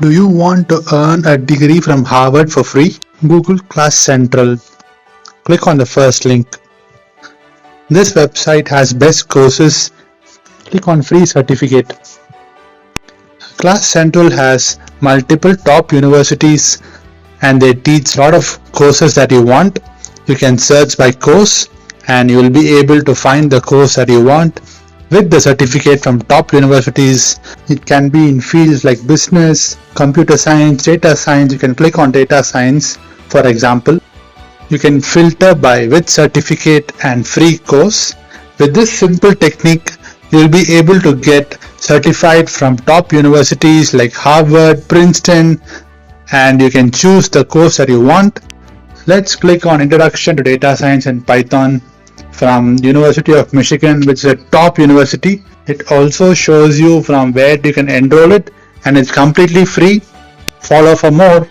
Do you want to earn a degree from Harvard for free? Google Class Central. Click on the first link. This website has best courses. Click on free certificate. Class Central has multiple top universities and they teach a lot of courses that you want. You can search by course and you will be able to find the course that you want with the certificate from top universities. It can be in fields like business, computer science, data science. You can click on data science, for example. You can filter by with certificate and free course. With this simple technique, you will be able to get certified from top universities like Harvard, Princeton, and you can choose the course that you want. Let's click on Introduction to Data Science and Python from University of Michigan, which is a top university. It also shows you from where you can enroll it and it's completely free. Follow for more.